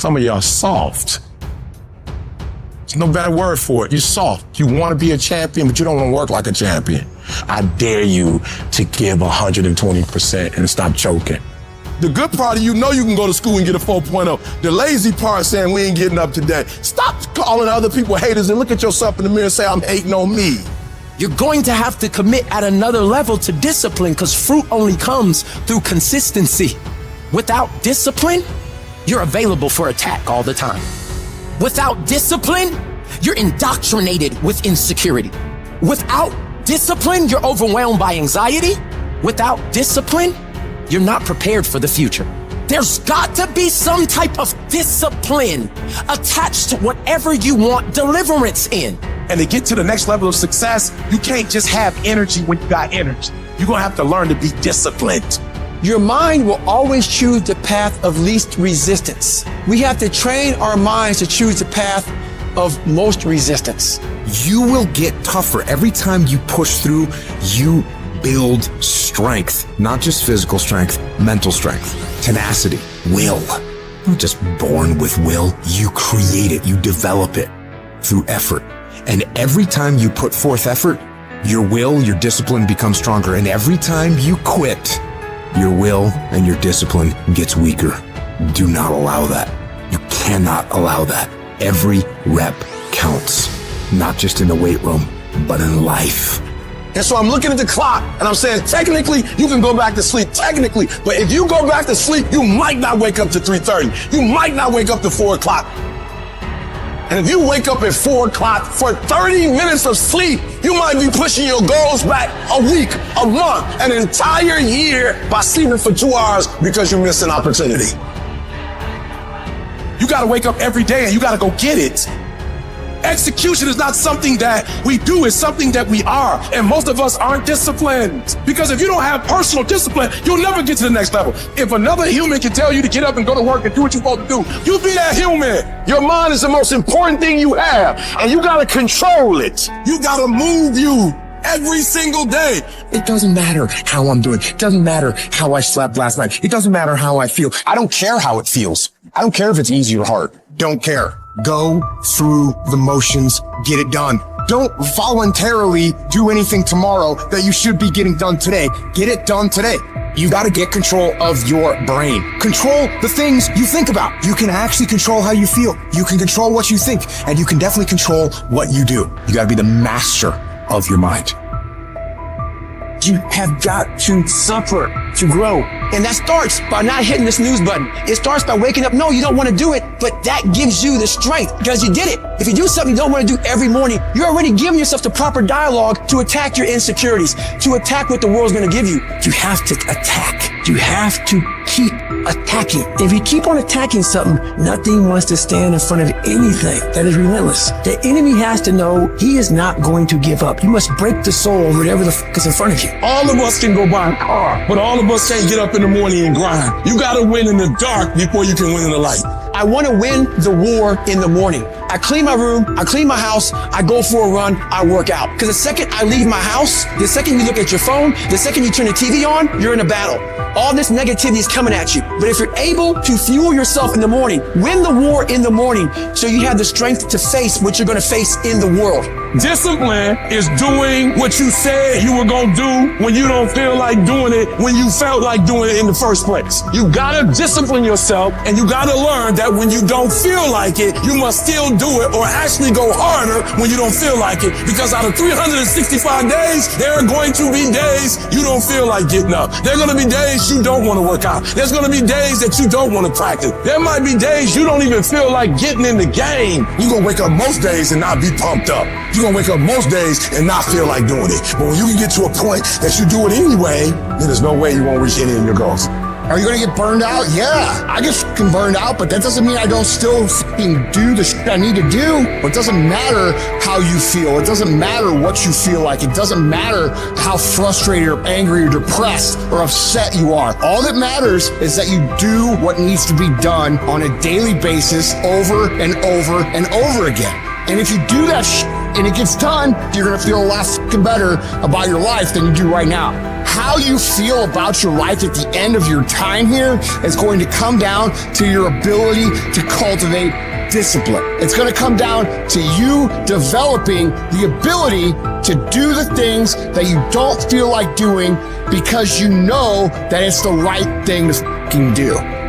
some of y'all soft. There's no better word for it. You're soft. You want to be a champion, but you don't want to work like a champion. I dare you to give 120% and stop choking. The good part of you know you can go to school and get a 4.0. The lazy part saying we ain't getting up today. Stop calling other people haters and look at yourself in the mirror and say, I'm hating on me. You're going to have to commit at another level to discipline because fruit only comes through consistency. Without discipline, you're available for attack all the time. Without discipline, you're indoctrinated with insecurity. Without discipline, you're overwhelmed by anxiety. Without discipline, you're not prepared for the future. There's got to be some type of discipline attached to whatever you want deliverance in. And to get to the next level of success, you can't just have energy when you got energy. You're gonna have to learn to be disciplined. Your mind will always choose the path of least resistance. We have to train our minds to choose the path of most resistance. You will get tougher every time you push through. You build strength, not just physical strength, mental strength, tenacity, will. You're not just born with will. You create it, you develop it through effort. And every time you put forth effort, your will, your discipline becomes stronger. And every time you quit, your will and your discipline gets weaker. Do not allow that. You cannot allow that. Every rep counts, not just in the weight room, but in life. And so I'm looking at the clock and I'm saying, technically, you can go back to sleep, technically. But if you go back to sleep, you might not wake up to 3:30. You might not wake up to 4 o'clock. And if you wake up at 4 o'clock for 30 minutes of sleep, you might be pushing your goals back a week, a month, an entire year by sleeping for 2 hours because you missed an opportunity. You gotta wake up every day and you gotta go get it. Execution is not something that we do, it's something that we are. And most of us aren't disciplined. Because if you don't have personal discipline, you'll never get to the next level. If another human can tell you to get up and go to work and do what you're supposed to do, you be that human. Your mind is the most important thing you have, and you gotta control it. You gotta move you every single day. It doesn't matter how I'm doing. It doesn't matter how I slept last night. It doesn't matter how I feel. I don't care how it feels. I don't care if it's easy or hard. Don't care. Go through the motions. Get it done. Don't voluntarily do anything tomorrow that you should be getting done today. Get it done today. You got to get control of your brain. Control the things you think about. You can actually control how you feel. You can control what you think, and you can definitely control what you do. You got to be the master of your mind. You have got to suffer to grow. And that starts by not hitting the snooze button. It starts by waking up. No, you don't want to do it, but that gives you the strength because you did it. If you do something you don't want to do every morning, you're already giving yourself the proper dialogue to attack your insecurities, to attack what the world's going to give you. You have to attack. You have to keep attacking. If you keep on attacking something, nothing wants to stand in front of anything that is relentless. The enemy has to know he is not going to give up. You must break the soul of whatever the fuck is in front of you. All of us can go buy a car, but all of us can't get up in the morning and grind. You gotta win in the dark before you can win in the light. I want to win the war in the morning. I clean my room, I clean my house, I go for a run, I work out. Because the second I leave my house, the second you look at your phone, the second you turn the TV on, you're in a battle. All this negativity is coming at you. But if you're able to fuel yourself in the morning, win the war in the morning so you have the strength to face what you're going to face in the world. Discipline is doing what you said you were gonna do when you don't feel like doing it, when you felt like doing it in the first place. You gotta discipline yourself, and you gotta learn that when you don't feel like it, you must still do it or actually go harder when you don't feel like it. Because out of 365 days, there are going to be days you don't feel like getting up. There are gonna be days you don't wanna work out. There's gonna be days that you don't wanna practice. There might be days you don't even feel like getting in the game. You're gonna wake up most days and not be pumped up. You're gonna wake up most days and not feel like doing it. But when you can get to a point that you do it anyway, then there's no way you won't reach any of your goals. Are you going to get burned out? Yeah, I get fucking burned out, but that doesn't mean I don't still fucking do the shit I need to do. It doesn't matter how you feel. It doesn't matter what you feel like. It doesn't matter how frustrated or angry or depressed or upset you are. All that matters is that you do what needs to be done on a daily basis over and over and over again. And if you do that shit and it gets done, you're going to feel a lot fucking better about your life than you do right now. how you feel about your life at the end of your time here is going to come down to your ability to cultivate discipline. It's going to come down to you developing the ability to do the things that you don't feel like doing because you know that it's the right thing to fucking do.